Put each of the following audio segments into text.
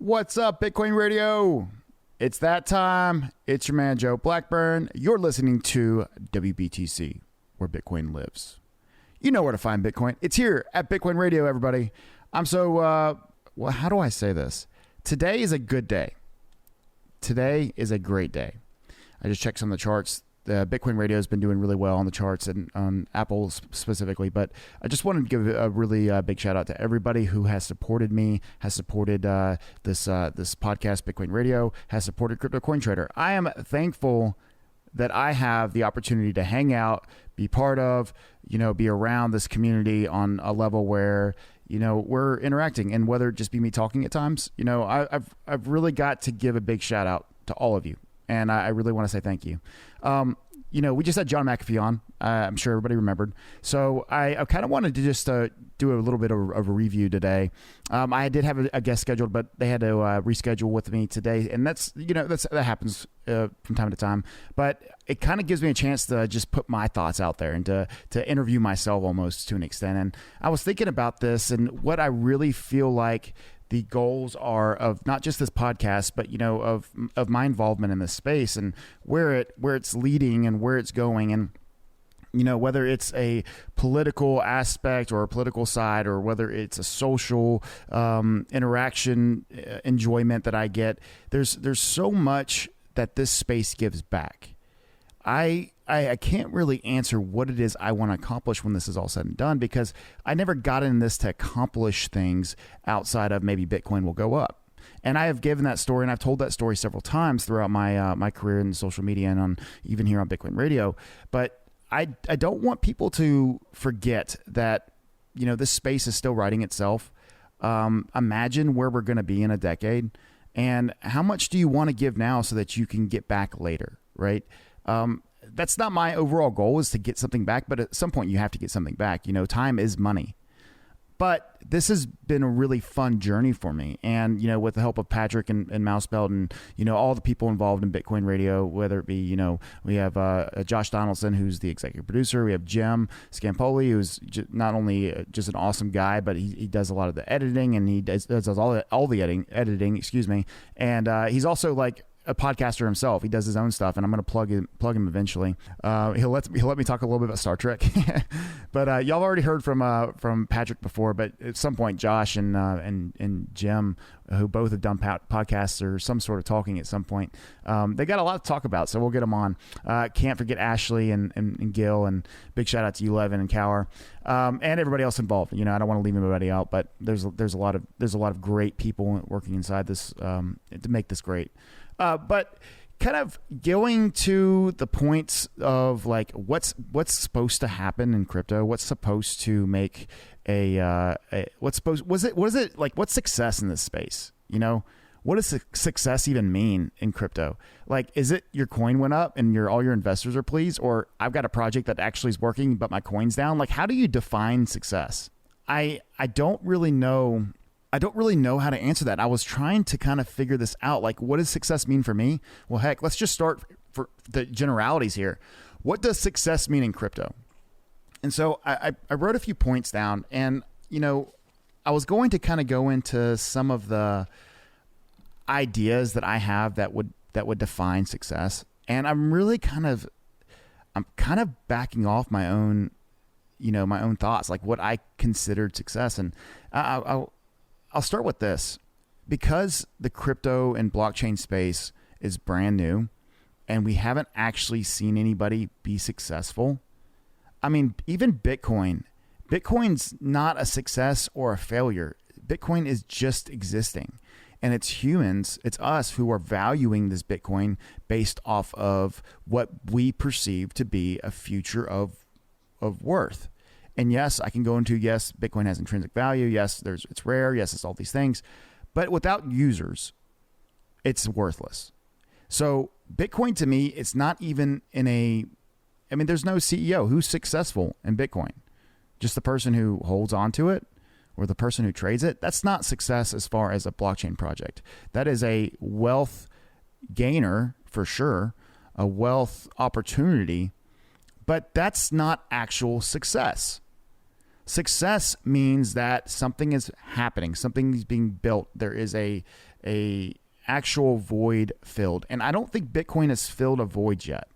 What's up, Bitcoin Radio? It's that time. It's your man, Joe Blackburn. You're listening to WBTC, where Bitcoin lives. You know where to find Bitcoin. It's here at Bitcoin Radio, everybody. I'm so, how do I say this? Today is a good day. Today is a great day. I just checked some of the charts. The Bitcoin Radio has been doing really well on the charts and on Apple specifically. But I just wanted to give a really big shout out to everybody who has supported me, has supported this podcast, Bitcoin Radio, has supported Crypto Coin Trader. I am thankful that I have the opportunity to hang out, be part of, be around this community on a level where, we're interacting, and whether it just be me talking at times, I've really got to give a big shout out to all of you. And I really want to say thank you. We just had John McAfee on. I'm sure everybody remembered. So I kind of wanted to just do a little bit of a review today. I did have a guest scheduled, but they had to reschedule with me today. And that happens from time to time. But it kind of gives me a chance to just put my thoughts out there and to interview myself almost to an extent. And I was thinking about this and what I really feel like the goals are of not just this podcast, but of my involvement in this space and where it's leading and where it's going, and whether it's a political aspect or a political side, or whether it's a social interaction enjoyment that I get. There's so much that this space gives back. I can't really answer what it is I want to accomplish when this is all said and done, because I never got in this to accomplish things outside of maybe Bitcoin will go up. And I have given that story, and I've told that story several times throughout my my career in social media and even here on Bitcoin Radio. But I don't want people to forget that this space is still writing itself. Imagine where we're going to be in a decade, and how much do you want to give now so that you can get back later, right? That's not my overall goal, is to get something back, but at some point you have to get something back. Time is money. But this has been a really fun journey for me. And, with the help of Patrick and Mousebelt and, all the people involved in Bitcoin Radio, whether it be, we have Josh Donaldson, who's the executive producer. We have Jim Scampoli, who's not only just an awesome guy, but he does a lot of the editing, and he does all the editing, excuse me. And he's also like a podcaster himself. He does his own stuff, and I'm going to plug him eventually. He'll let me talk a little bit about Star Trek. But y'all already heard from Patrick before. But at some point, Josh and Jim, who both have done podcasts or some sort of talking at some point, they got a lot to talk about. So we'll get them on. Can't forget Ashley and Gil, and big shout out to you, Levin and Cower, and everybody else involved. I don't want to leave anybody out, but there's a lot of great people working inside this to make this great. But kind of going to the points of like what's supposed to happen in crypto, what's supposed to make what's success in this space? What does success even mean in crypto? Like, is it your coin went up and all your investors are pleased, or I've got a project that actually is working but my coin's down? Like, how do you define success? I don't really know. I don't really know how to answer that. I was trying to kind of figure this out. Like, what does success mean for me? Well, heck, let's just start for the generalities here. What does success mean in crypto? And so I wrote a few points down, and, I was going to kind of go into some of the ideas that I have that would define success. And I'm really kind of backing off my own, my own thoughts, like what I considered success. And I'll start with this. Because the crypto and blockchain space is brand new and we haven't actually seen anybody be successful. I mean, even Bitcoin's not a success or a failure. Bitcoin is just existing, and it's humans, it's us who are valuing this Bitcoin based off of what we perceive to be a future of worth. And yes, I can go into, yes, Bitcoin has intrinsic value. Yes, it's rare. Yes, it's all these things. But without users, it's worthless. So Bitcoin, to me, it's not even there's no CEO who's successful in Bitcoin. Just the person who holds on to it or the person who trades it. That's not success as far as a blockchain project. That is a wealth gainer for sure, a wealth opportunity, but that's not actual success. Success means that something is happening, something is being built. There is a a actual void filled. And I don't think Bitcoin has filled a void yet.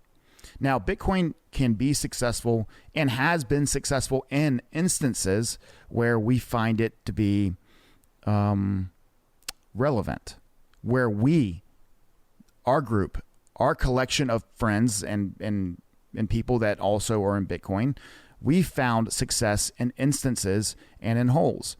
Now, Bitcoin can be successful and has been successful in instances where we find it to be relevant, where our group, our collection of friends and people that also are in Bitcoin, we found success in instances and in wholes.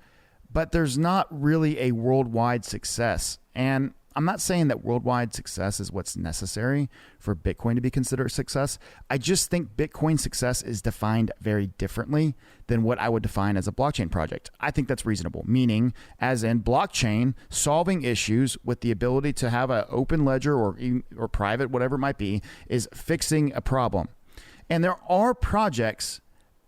But there's not really a worldwide success. And I'm not saying that worldwide success is what's necessary for Bitcoin to be considered a success. I just think Bitcoin success is defined very differently than what I would define as a blockchain project. I think that's reasonable, meaning as in blockchain, solving issues with the ability to have an open ledger or private, whatever it might be, is fixing a problem. And there are projects,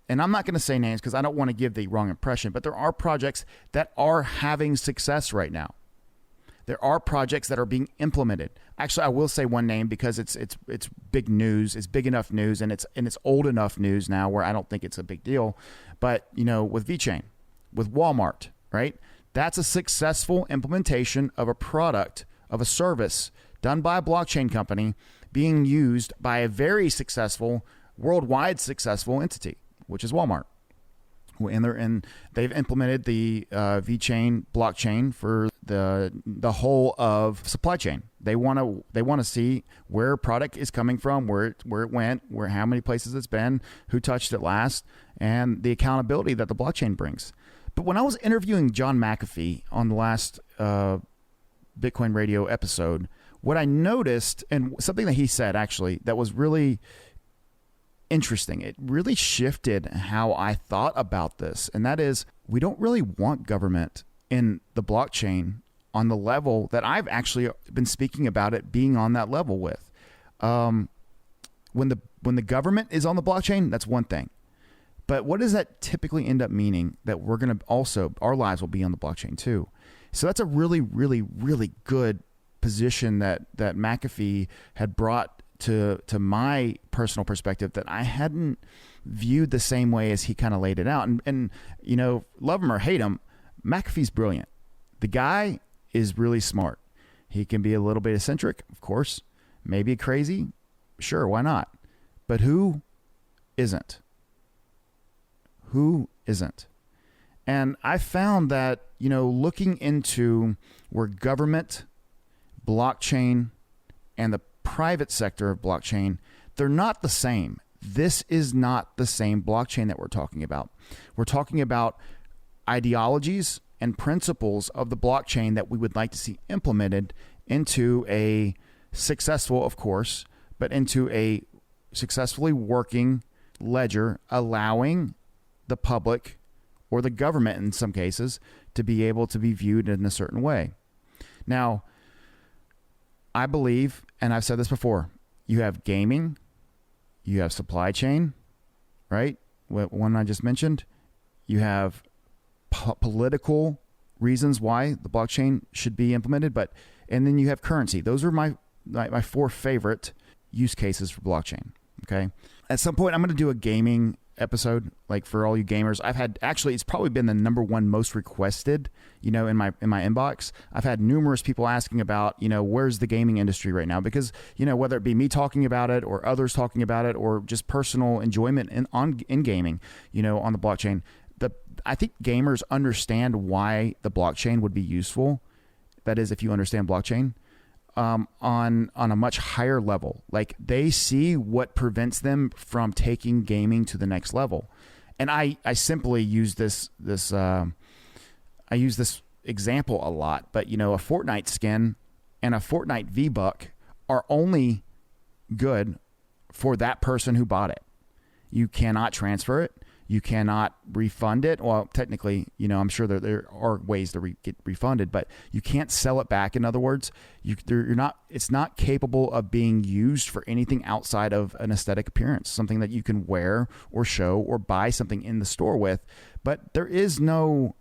and I'm not going to say names because I don't want to give the wrong impression, but there are projects that are having success right now. There are projects that are being implemented. Actually, I will say one name because it's big news. It's big enough news, and it's old enough news now where I don't think it's a big deal. But with VeChain, with Walmart, right? That's a successful implementation of a product, of a service done by a blockchain company being used by a very successful, worldwide successful entity, which is Walmart. And they've implemented the VeChain blockchain for the whole of supply chain. They want to see where product is coming from, where it went, how many places it's been, who touched it last, and the accountability that the blockchain brings. But when I was interviewing John McAfee on the last Bitcoin Radio episode, what I noticed, and something that he said actually that was really interesting, it really shifted how I thought about this, and that is we don't really want government in the blockchain on the level that I've actually been speaking about it being on that level with. When the government is on the blockchain, that's one thing. But what does that typically end up meaning? That we're going to also, our lives will be on the blockchain too. So that's a really, really, really good position that McAfee had brought to my personal perspective that I hadn't viewed the same way as he kind of laid it out. And love him or hate him, McAfee's brilliant. The guy is really smart. He can be a little bit eccentric, of course, maybe crazy. Sure, why not? But who isn't? Who isn't? And I found that, looking into where government, blockchain, and the private sector of blockchain, they're not the same. This is not the same blockchain that we're talking about. We're talking about ideologies and principles of the blockchain that we would like to see implemented into a successful, of course, but into a successfully working ledger, allowing the public or the government in some cases to be able to be viewed in a certain way. Now, I believe, and I've said this before, you have gaming, you have supply chain, right? One I just mentioned. You have political reasons why the blockchain should be implemented, and then you have currency. Those are my four favorite use cases for blockchain. Okay. At some point, I'm going to do a gaming episode, like for all you gamers. It's probably been the number one most requested, in my inbox. I've had numerous people asking about, where's the gaming industry right now? Because, whether it be me talking about it or others talking about it or just personal enjoyment in gaming, on the blockchain, I think gamers understand why the blockchain would be useful. That is, if you understand blockchain, on a much higher level. Like, they see what prevents them from taking gaming to the next level. And I simply use this example a lot, but a Fortnite skin and a Fortnite V-Buck are only good for that person who bought it. You cannot transfer it. You cannot refund it. Well, technically, I'm sure there are ways to get refunded, but you can't sell it back. In other words, it's not capable of being used for anything outside of an aesthetic appearance, something that you can wear or show or buy something in the store with. But there is no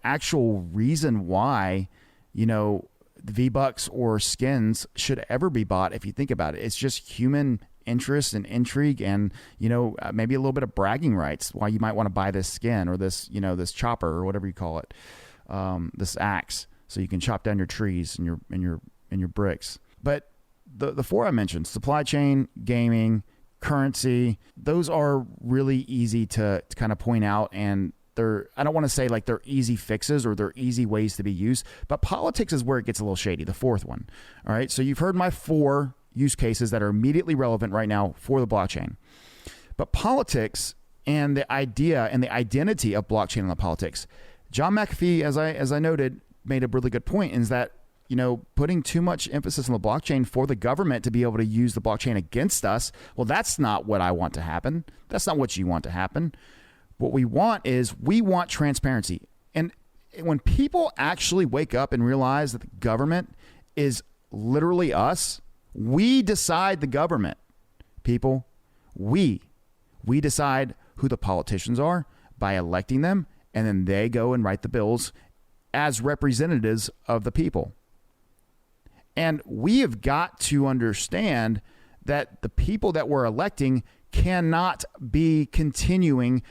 actual reason why, the V-Bucks or skins should ever be bought. If you think about it, it's just human interest and intrigue and, maybe a little bit of bragging rights why you might want to buy this skin or this, this chopper or whatever you call it, this axe. so you can chop down your trees and your bricks. But the four I mentioned, supply chain, gaming, currency, those are really easy to kind of point out, and I don't want to say like they're easy fixes or they're easy ways to be used, but politics is where it gets a little shady, the fourth one. All right, so you've heard my 4 use cases that are immediately relevant right now for the blockchain. But politics and the idea and the identity of blockchain and the politics, John McAfee, as I noted, made a really good point, is that, you know, putting too much emphasis on the blockchain for the government to be able to use the blockchain against us, well, that's not what I want to happen. That's not what you want to happen. What we want transparency. And when people actually wake up and realize that the government is literally us, we decide the government. People, we decide who the politicians are by electing them, and then they go and write the bills as representatives of the people. And we have got to understand that the people that we're electing cannot be continuing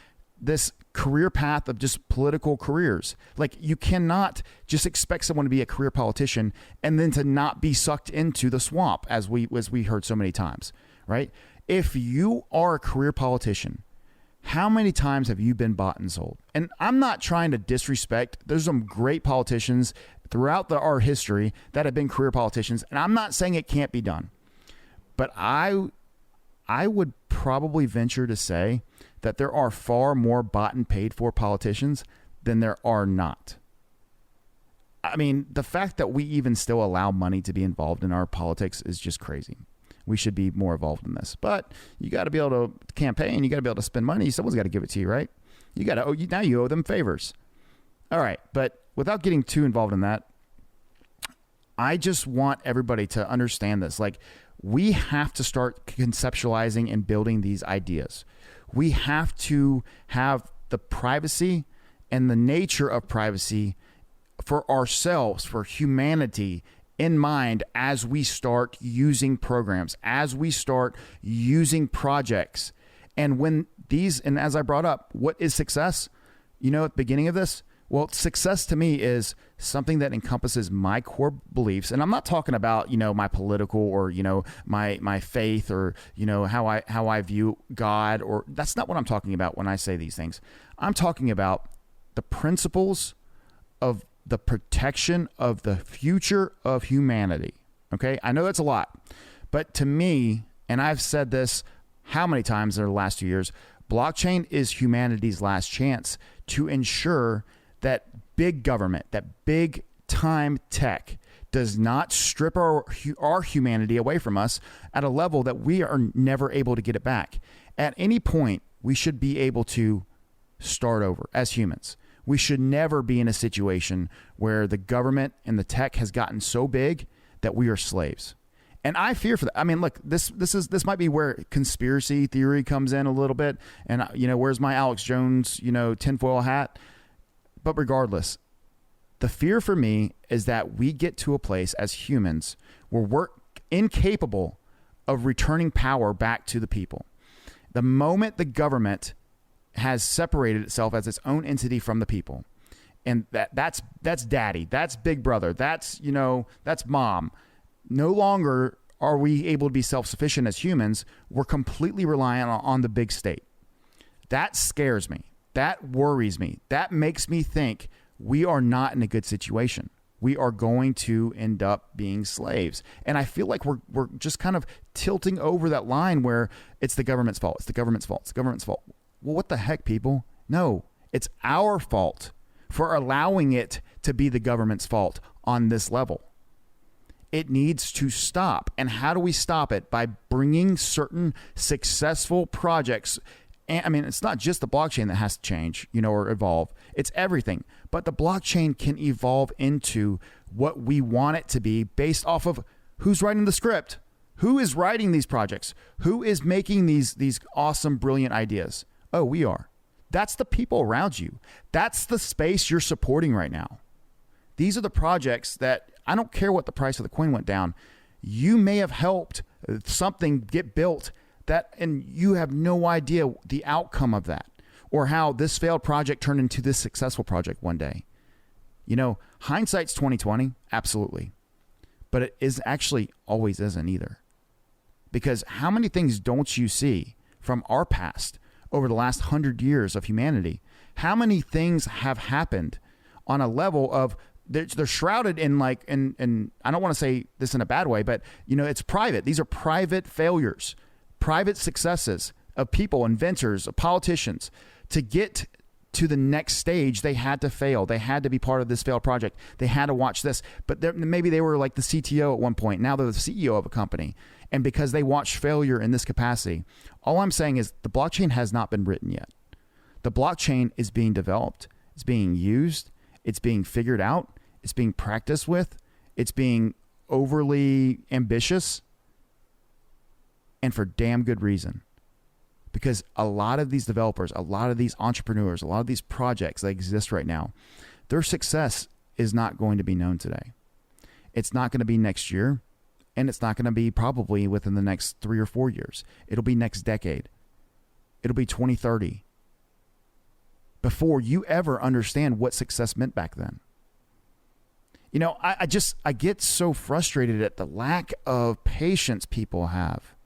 this career path of just political careers. Like, you cannot just expect someone to be a career politician and then to not be sucked into the swamp, as we heard so many times, right? If you are a career politician, how many times have you been bought and sold? And I'm not trying to disrespect. There's some great politicians throughout our history that have been career politicians, and I'm not saying it can't be done. But I would probably venture to say that there are far more bought and paid for politicians than there are not. I mean, the fact that we even still allow money to be involved in our politics is just crazy. We should be more involved in this. But you got to be able to campaign. You got to be able to spend money. Someone's got to give it to you, right? Now you owe them favors. All right. But without getting too involved in that, I just want everybody to understand this. Like, we have to start conceptualizing and building these ideas. We have to have the privacy and the nature of privacy for ourselves, for humanity, in mind as we start using programs, as we start using projects. And when these, and as I brought up, what is success? You know, at the beginning of this, well, success to me is something that encompasses my core beliefs. And I'm not talking about, you know, my political or, you know, my faith or, you know, how I view God, or that's not what I'm talking about when I say these things. I'm talking about the principles of the protection of the future of humanity. Okay. I know that's a lot, but to me, and I've said this how many times in the last 2 years, blockchain is humanity's last chance to ensure that big government, that big time tech does not strip our humanity away from us at a level that we are never able to get it back. At any point, we should be able to start over as humans. We should never be in a situation where the government and the tech has gotten so big that we are slaves. And I fear for that. I mean, look, this might be where conspiracy theory comes in a little bit. And, you know, where's my Alex Jones, you know, tinfoil hat? But regardless, the fear for me is that we get to a place as humans where we're incapable of returning power back to the people. The moment the government has separated itself as its own entity from the people, and that's daddy, that's big brother, that's, you know, that's mom. No longer are we able to be self-sufficient as humans. We're completely reliant on the big state. That scares me. That worries me. That makes me think we are not in a good situation. We are going to end up being slaves. And I feel like we're just kind of tilting over that line where it's the government's fault. It's the government's fault. It's the government's fault. Well, what the heck, people? No, it's our fault for allowing it to be the government's fault on this level. It needs to stop. And how do we stop it? By bringing certain successful projects. And I mean, it's not just the blockchain that has to change, you know, or evolve. It's everything. But the blockchain can evolve into what we want it to be based off of who's writing the script, who is writing these projects, who is making these awesome, brilliant ideas. Oh, we are. That's the people around you. That's the space you're supporting right now. These are the projects that, I don't care what the price of the coin went down. You may have helped something get built that, and you have no idea the outcome of that or how this failed project turned into this successful project one day. Hindsight's 2020, absolutely. But it is actually always isn't either. Because how many things don't you see from our past over the last 100 years of humanity? How many things have happened on a level of they're shrouded in and I don't want to say this in a bad way, but it's private. These are private failures, private successes of people, inventors, politicians. To get to the next stage, they had to fail. They had to be part of this failed project. They had to watch this. But maybe they were like the CTO at one point. Now they're the CEO of a company. And because they watched failure in this capacity, all I'm saying is the blockchain has not been written yet. The blockchain is being developed. It's being used. It's being figured out. It's being practiced with. It's being overly ambitious. And for damn good reason. Because a lot of these developers, a lot of these entrepreneurs, a lot of these projects that exist right now, their success is not going to be known today. It's not going to be next year, and it's not going to be probably within the next 3 or 4 years. It'll be next decade. It'll be 2030 before you ever understand what success meant back then. I get so frustrated at the lack of patience people have.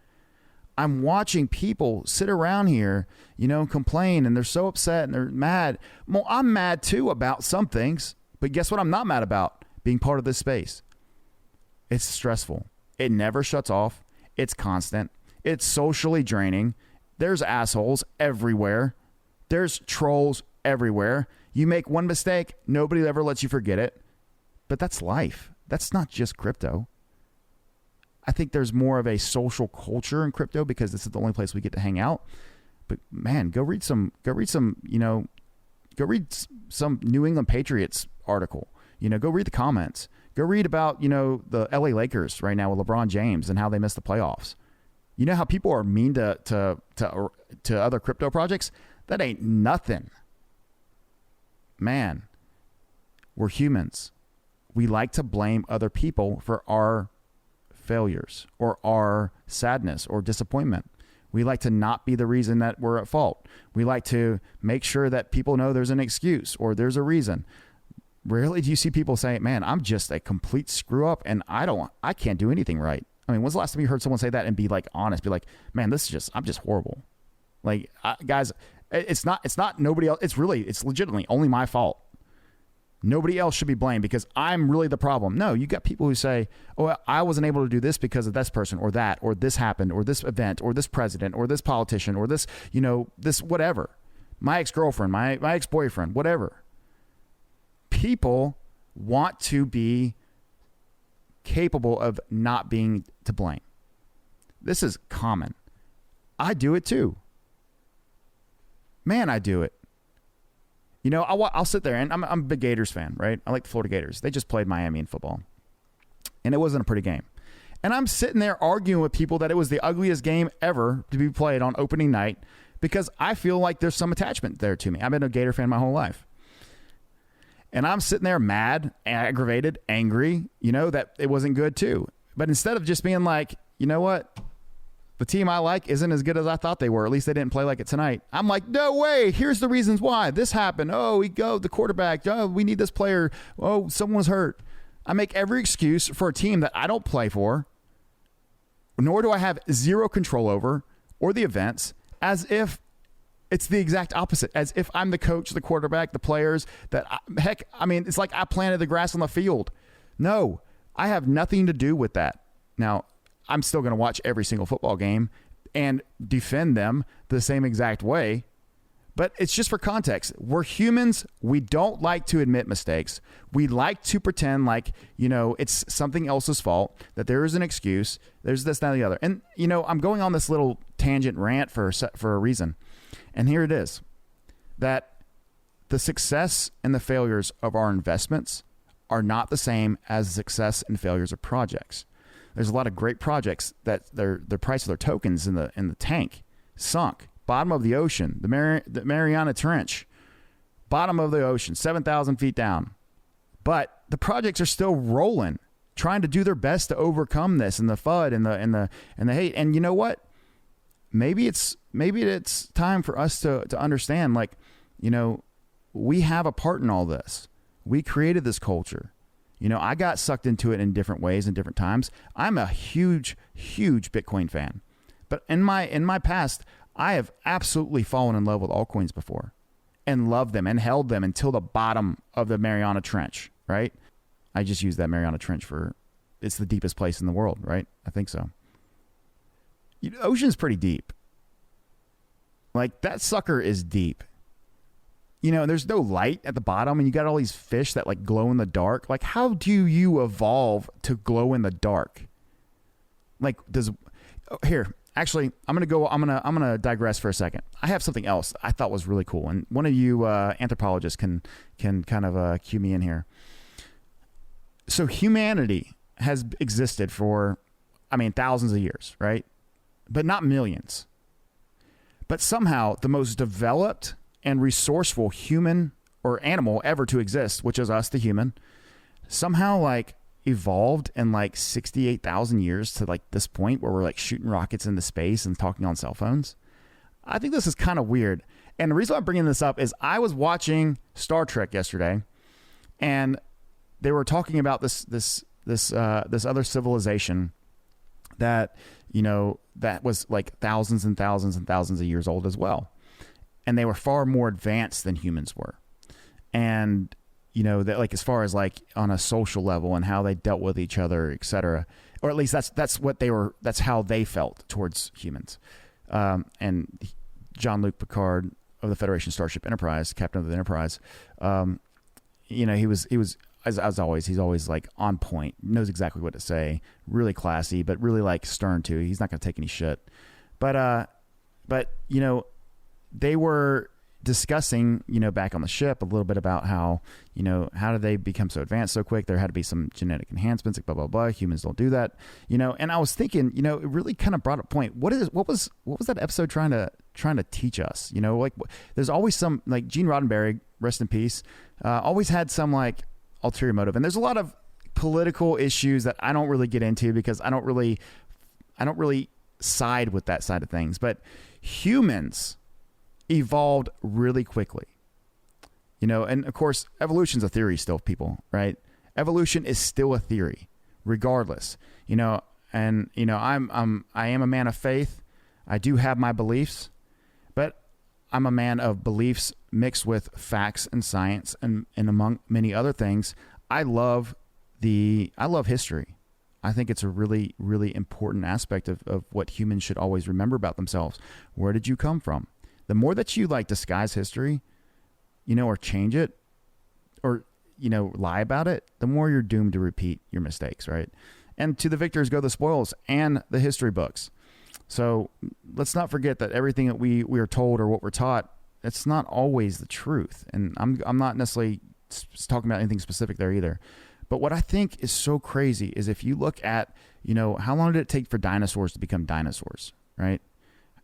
I'm watching people sit around here, complain, and they're so upset and they're mad. Well, I'm mad too about some things, but guess what I'm not mad about? Being part of this space. It's stressful. It never shuts off. It's constant. It's socially draining. There's assholes everywhere. There's trolls everywhere. You make one mistake, nobody ever lets you forget it. But that's life. That's not just crypto. I think there's more of a social culture in crypto because this is the only place we get to hang out. But man, go read some New England Patriots article. Go read the comments. Go read about, the LA Lakers right now with LeBron James and how they missed the playoffs. You know how people are mean to other crypto projects? That ain't nothing. Man, we're humans. We like to blame other people for our failures or our sadness or disappointment. We like to not be the reason that we're at fault. We like to make sure that people know there's an excuse or there's a reason. Rarely do you see people say, man, I'm just a complete screw up and I can't do anything right. I mean, when's the last time you heard someone say that and be like honest, be like, man, I'm just horrible. Like, guys, it's not nobody else. It's legitimately only my fault. Nobody else should be blamed because I'm really the problem. No, you got people who say, oh, I wasn't able to do this because of this person or that, or this happened, or this event, or this president, or this politician, or this, this whatever. My ex-girlfriend, my ex-boyfriend, whatever. People want to be capable of not being to blame. This is common. I do it too. Man, I do it. I'll sit there and I'm a big Gators fan, right? I like the Florida Gators. They just played Miami in football. And it wasn't a pretty game. And I'm sitting there arguing with people that it was the ugliest game ever to be played on opening night because I feel like there's some attachment there to me. I've been a Gator fan my whole life. And I'm sitting there mad, aggravated, angry, that it wasn't good too. But instead of just being like, you know what? The team I like isn't as good as I thought they were. At least they didn't play like it tonight. I'm like, no way. Here's the reasons why this happened. Oh, the quarterback. Oh, we need this player. Oh, someone was hurt. I make every excuse for a team that I don't play for, nor do I have zero control over or the events, as if it's the exact opposite, as if I'm the coach, the quarterback, the players. It's like I planted the grass on the field. No, I have nothing to do with that. Now, I'm still going to watch every single football game and defend them the same exact way. But it's just for context. We're humans. We don't like to admit mistakes. We like to pretend like, it's something else's fault, that there is an excuse. There's this, that, and the other. And, I'm going on this little tangent rant for a reason. And here it is, that the success and the failures of our investments are not the same as the success and failures of projects. There's a lot of great projects that their price of their tokens in the tank, sunk, bottom of the ocean, the Mariana Trench, bottom of the ocean, 7,000 feet down. But the projects are still rolling, trying to do their best to overcome this and the FUD and the hate. And you know what? Maybe it's time for us to understand, we have a part in all this. We created this culture. You know, I got sucked into it in different ways and different times. I'm a huge, huge Bitcoin fan. But in my past, I have absolutely fallen in love with altcoins before and loved them and held them until the bottom of the Mariana Trench, right? I just use that Mariana Trench it's the deepest place in the world, right? I think so. The ocean's pretty deep. Like, that sucker is deep. You know, there's no light at the bottom, and you got all these fish that like glow in the dark. Like, how do you evolve to glow in the dark? Like, here, actually, I'm gonna digress for a second. I have something else I thought was really cool, and one of you anthropologists can kind of cue me in here. So humanity has existed for, thousands of years, right? But not millions. But somehow the most developed and resourceful human or animal ever to exist, which is us, the human, somehow like evolved in like 68,000 years to like this point where we're like shooting rockets into space and talking on cell phones. I think this is kind of weird. And the reason I'm bringing this up is I was watching Star Trek yesterday, and they were talking about this other civilization that, you know, that was like thousands and thousands and thousands of years old as well. And they were far more advanced than humans were. And, you know, that like as far as like on a social level and how they dealt with each other, et cetera, or at least that's how they felt towards humans. And Jean-Luc Picard of the Federation Starship Enterprise, captain of the Enterprise, you know, he was as always, he's always like on point, knows exactly what to say, really classy, but really like stern too. He's not going to take any shit. But you know, they were discussing, you know, back on the ship a little bit about how, you know, how did they become so advanced so quick? There had to be some genetic enhancements, like blah, blah, blah. Humans don't do that, you know? And I was thinking, you know, it really kind of brought up a point. What was that episode trying to teach us? You know, like there's always some, like Gene Roddenberry, rest in peace, always had some like ulterior motive. And there's a lot of political issues that I don't really get into because I don't really side with that side of things. But humans evolved really quickly, you know, and of course evolution's a theory still, people, right? Evolution is still a theory regardless, you know. And you know, I am a man of faith. I do have my beliefs, but I'm a man of beliefs mixed with facts and science, and among many other things, I love history. I think it's a really, really important aspect of what humans should always remember about themselves. Where did you come from? The more that you like disguise history, you know, or change it, or, you know, lie about it, the more you're doomed to repeat your mistakes, right? And to the victors go the spoils and the history books. So let's not forget that everything that we are told or what we're taught, it's not always the truth. And I'm not necessarily talking about anything specific there either. But what I think is so crazy is if you look at, you know, how long did it take for dinosaurs to become dinosaurs, right?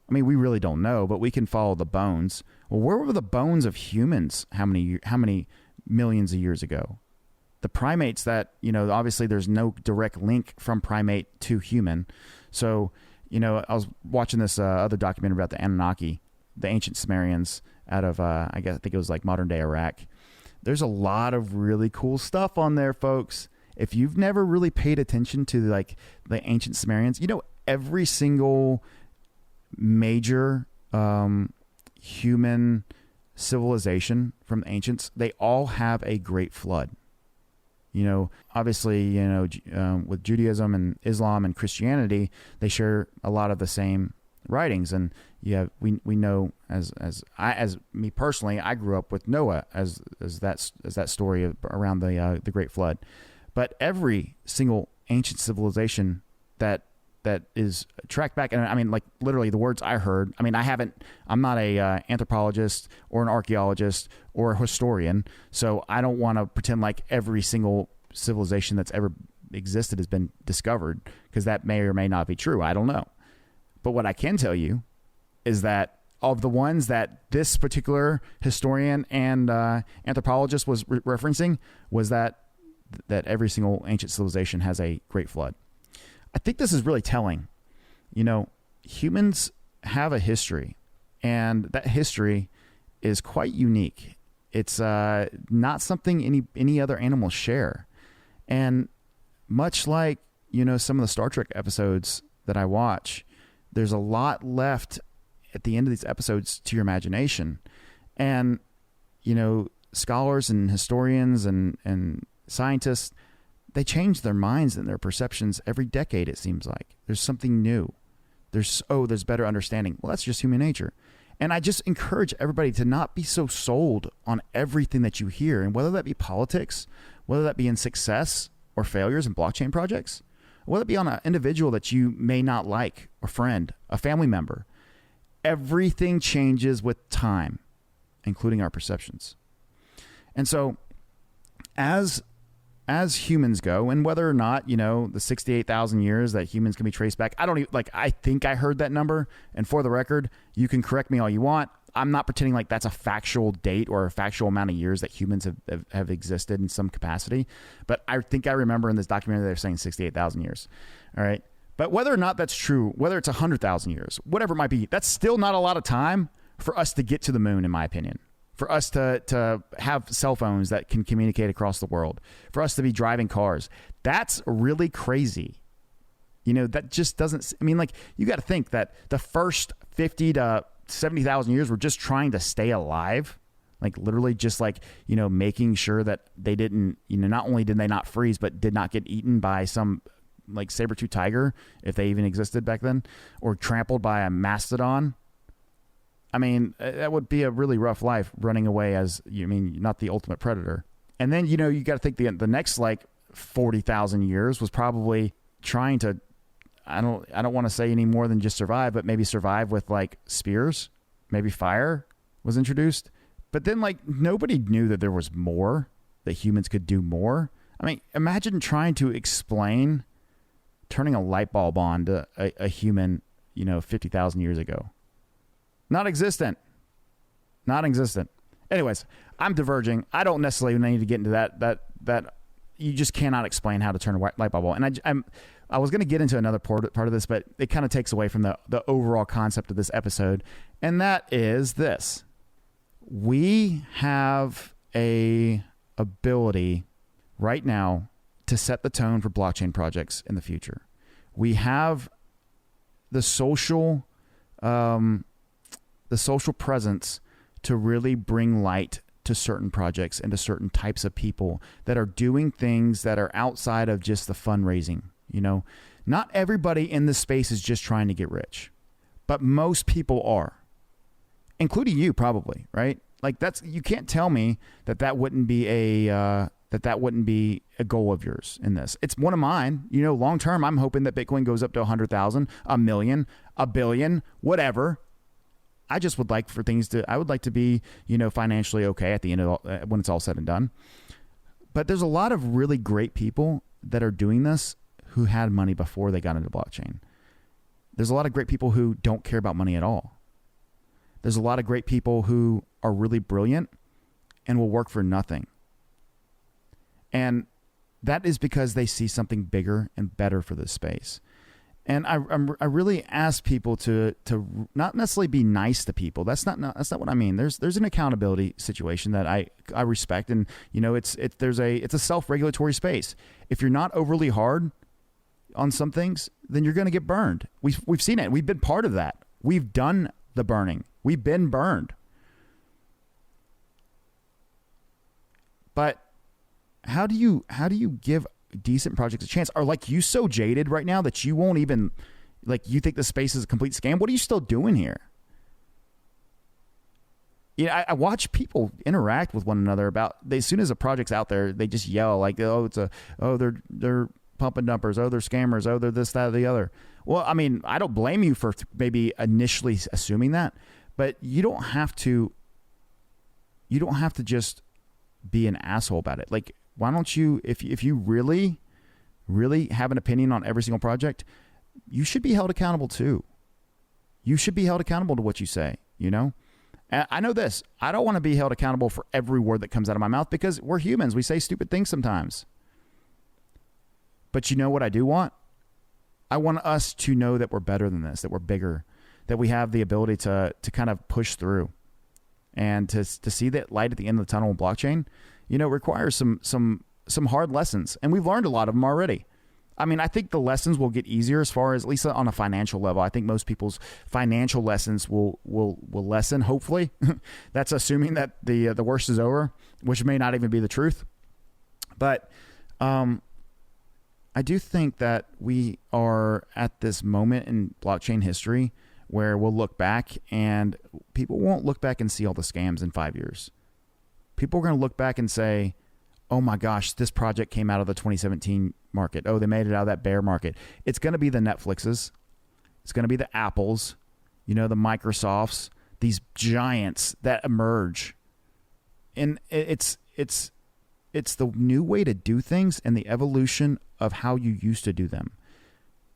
I mean, we really don't know, but we can follow the bones. Well, where were the bones of humans how many millions of years ago? The primates that, you know, obviously there's no direct link from primate to human. So, you know, I was watching this other documentary about the Anunnaki, the ancient Sumerians out of, I think it was like modern day Iraq. There's a lot of really cool stuff on there, folks. If you've never really paid attention to like the ancient Sumerians, you know, every single major human civilization from the ancients, they all have a great flood. You know, obviously, you know, with Judaism and Islam and Christianity, they share a lot of the same writings. And we know as me personally, I grew up with Noah as that story around the Great Flood. But every single ancient civilization that is tracked back, and I mean, like literally the words I heard. I mean, I'm not a anthropologist or an archaeologist or a historian, so I don't want to pretend like every single civilization that's ever existed has been discovered, because that may or may not be true. I don't know. But what I can tell you is that of the ones that this particular historian and anthropologist was referencing, was that every single ancient civilization has a great flood. I think this is really telling. You know, humans have a history, and that history is quite unique. It's not something any other animals share. And much like, some of the Star Trek episodes that I watch, there's a lot left at the end of these episodes to your imagination. And, scholars and historians and scientists, they change their minds and their perceptions every decade, it seems like. There's something new. There's better understanding. Well, that's just human nature. And I just encourage everybody to not be so sold on everything that you hear, and whether that be politics, whether that be in success or failures in blockchain projects, whether it be on an individual that you may not like, a friend, a family member. Everything changes with time, including our perceptions. And so as humans go, and whether or not, the 68,000 years that humans can be traced back, I think I heard that number. And for the record, you can correct me all you want. I'm not pretending like that's a factual date or a factual amount of years that humans have existed in some capacity. But I think I remember in this documentary, they're saying 68,000 years. All right. But whether or not that's true, whether it's 100,000 years, whatever it might be, that's still not a lot of time for us to get to the moon, in my opinion. For us to have cell phones that can communicate across the world, for us to be driving cars. That's really crazy. That just doesn't, you got to think that the first 50 to 70,000 years were just trying to stay alive. Like literally just making sure that they didn't, not only did they not freeze, but did not get eaten by some like saber-tooth tiger, if they even existed back then, or trampled by a mastodon. That would be a really rough life, running away as, not the ultimate predator. And then, you got to think the next 40,000 years was probably trying to, I don't want to say any more than just survive, but maybe survive with spears, maybe fire was introduced. But then nobody knew that there was more, that humans could do more. Imagine trying to explain turning a light bulb on to a human, 50,000 years ago. Not existent. Anyways, I'm diverging. I don't necessarily need to get into that you just cannot explain how to turn a light bulb on. And I was going to get into another part of this, but it kind of takes away from the overall concept of this episode. And that is this. We have a ability right now to set the tone for blockchain projects in the future. We have the social presence to really bring light to certain projects and to certain types of people that are doing things that are outside of just the fundraising. Not everybody in this space is just trying to get rich, but most people are, including you probably, right? You can't tell me that wouldn't be that wouldn't be a goal of yours in this. It's one of mine. Long term, I'm hoping that Bitcoin goes up to 100,000, a million, a billion, whatever. I just would like I would like to be, financially okay at the end of when it's all said and done. But there's a lot of really great people that are doing this who had money before they got into blockchain. There's a lot of great people who don't care about money at all. There's a lot of great people who are really brilliant and will work for nothing. And that is because they see something bigger and better for this space. And I really ask people to not necessarily be nice to people. That's not what I mean. There's an accountability situation that I respect, and it's a self-regulatory space. If you're not overly hard on some things, then you're going to get burned. We've seen it. We've been part of that. We've done the burning. We've been burned. But how do you give decent projects a chance? Are you so jaded right now that you won't even you think the space is a complete scam? What are you still doing here? I watch people interact with one another about as soon as a project's out there, they just yell they're pumping dumpers, they're scammers, they're this, that, or the other. Well, I don't blame you for maybe initially assuming that, but you don't have to just be an asshole about it. Why don't you, if you really, really have an opinion on every single project, you should be held accountable too. You should be held accountable to what you say, And I know this. I don't want to be held accountable for every word that comes out of my mouth because we're humans. We say stupid things sometimes. But you know what I do want? I want us to know that we're better than this, that we're bigger, that we have the ability to kind of push through. And to see that light at the end of the tunnel in blockchain, requires some hard lessons. And we've learned a lot of them already. I mean, I think the lessons will get easier as far as, at least on a financial level. I think most people's financial lessons will lessen, hopefully. That's assuming that the worst is over, which may not even be the truth. But I do think that we are at this moment in blockchain history where we'll look back, and people won't look back and see all the scams in 5 years. People are going to look back and say, oh my gosh, this project came out of the 2017 market. Oh, they made it out of that bear market. It's going to be the Netflixes. It's going to be the Apples, the Microsofts, these giants that emerge. And it's the new way to do things and the evolution of how you used to do them.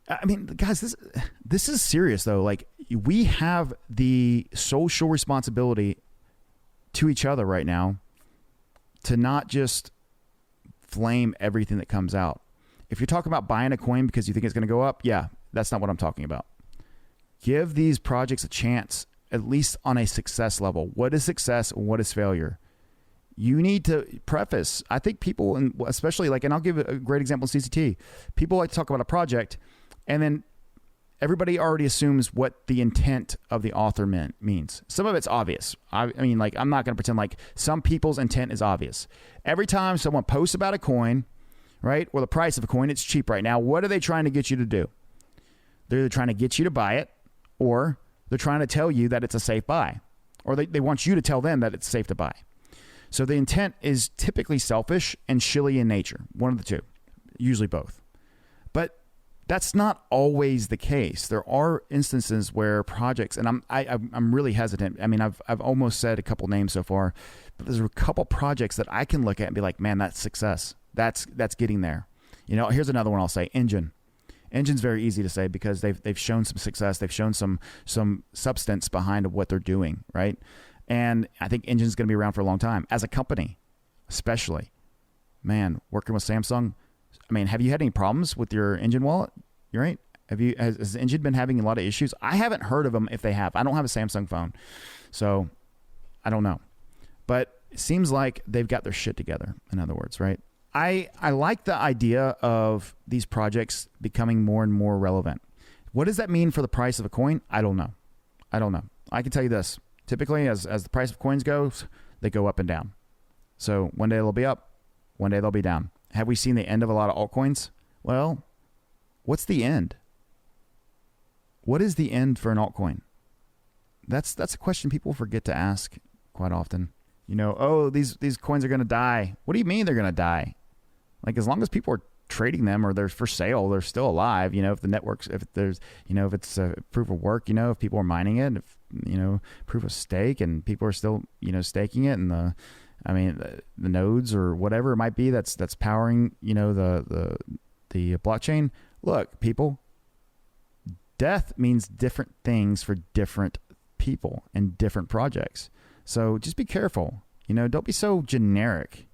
I mean, guys, this is serious though. Like, we have the social responsibility to each other right now to not just flame everything that comes out. If you're talking about buying a coin because you think it's going to go up, yeah, that's not what I'm talking about. Give these projects a chance, at least on a success level. What is success and what is failure? You need to preface. I think people, and especially and I'll give a great example in CCT. People like to talk about a project, and then everybody already assumes what the intent of the author means. Some of it's obvious. I mean, I'm not going to pretend like some people's intent is obvious. Every time someone posts about a coin, right, or the price of a coin, it's cheap right now. What are they trying to get you to do? They're either trying to get you to buy it, or they're trying to tell you that it's a safe buy, or they want you to tell them that it's safe to buy. So the intent is typically selfish and shilly in nature. One of the two, usually both. But that's not always the case. There are instances where projects, and I'm really hesitant. I mean, I've almost said a couple names so far, but there's a couple projects that I can look at and be like, man, that's success. That's getting there. Here's another one I'll say. Engine's very easy to say because they've shown some success. They've shown some substance behind what they're doing, right? And I think Engine's going to be around for a long time as a company, especially. Man, working with Samsung. I mean, have you had any problems with your Engine wallet? You're right. Has Engine been having a lot of issues? I haven't heard of them if they have. I don't have a Samsung phone, so I don't know. But it seems like they've got their shit together, in other words, right? I like the idea of these projects becoming more and more relevant. What does that mean for the price of a coin? I don't know. I can tell you this. Typically, as the price of coins goes, they go up and down. So one day they'll be up, one day they'll be down. Have we seen the end of a lot of altcoins? Well, what's the end? What is the end for an altcoin? That's a question people forget to ask quite often. These coins are going to die. What do you mean they're going to die? As long as people are trading them or they're for sale, they're still alive. If the networks, if there's, if it's a proof of work, if people are mining it, if, proof of stake and people are still, staking it, and the nodes or whatever it might be that's powering, the blockchain. Look, people, death means different things for different people and different projects. So just be careful. Don't be so generic.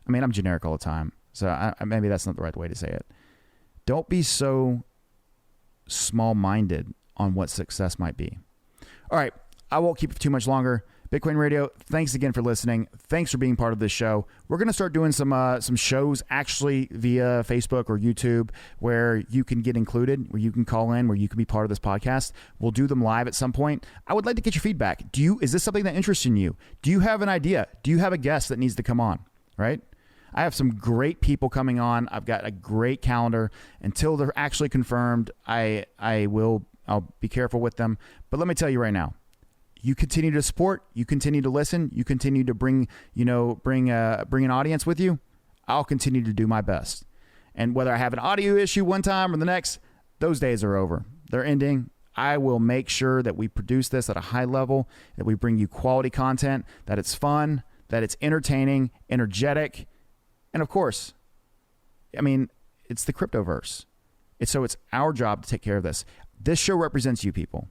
I mean, I'm generic all the time, so maybe that's not the right way to say it. Don't be so small-minded on what success might be. All right, I won't keep it too much longer. Bitcoin Radio, thanks again for listening. Thanks for being part of this show. We're going to start doing some shows actually via Facebook or YouTube where you can get included, where you can call in, where you can be part of this podcast. We'll do them live at some point. I would like to get your feedback. Is this something that interests in you? Do you have an idea? Do you have a guest that needs to come on, right? I have some great people coming on. I've got a great calendar. Until they're actually confirmed, I'll be careful with them. But let me tell you right now, you continue to support, you continue to listen, you continue to bring an audience with you. I'll continue to do my best. And whether I have an audio issue one time or the next, those days are over. They're ending. I will make sure that we produce this at a high level, that we bring you quality content, that it's fun, that it's entertaining, energetic. And of course, it's the cryptoverse. It's our job to take care of this. This show represents you people.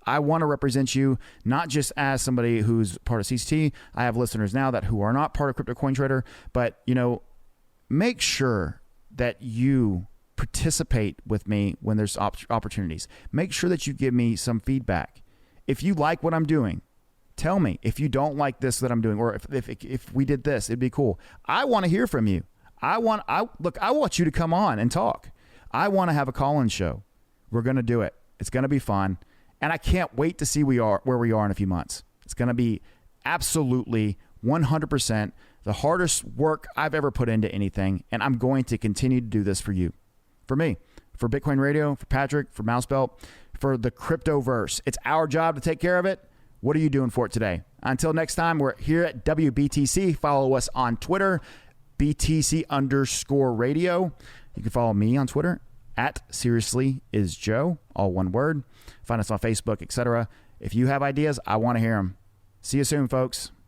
I want to represent you, not just as somebody who's part of CCT. I have listeners now who are not part of Crypto Coin Trader, but make sure that you participate with me when there's opportunities. Make sure that you give me some feedback. If you like what I'm doing, Tell me if you don't like this that I'm doing, or if we did this, it'd be cool. I want to hear from you. I want you to come on and talk. I want to have a call-in show. We're going to do it. It's going to be fun. And I can't wait to see where we are in a few months. It's going to be absolutely 100% the hardest work I've ever put into anything. And I'm going to continue to do this for you, for me, for Bitcoin Radio, for Patrick, for Mousebelt, for the cryptoverse. It's our job to take care of it. What are you doing for it today? Until next time, we're here at WBTC. Follow us on Twitter, BTC_radio. You can follow me on Twitter at SeriouslyIsJoe, all one word. Find us on Facebook, etc. If you have ideas, I want to hear them. See you soon, folks.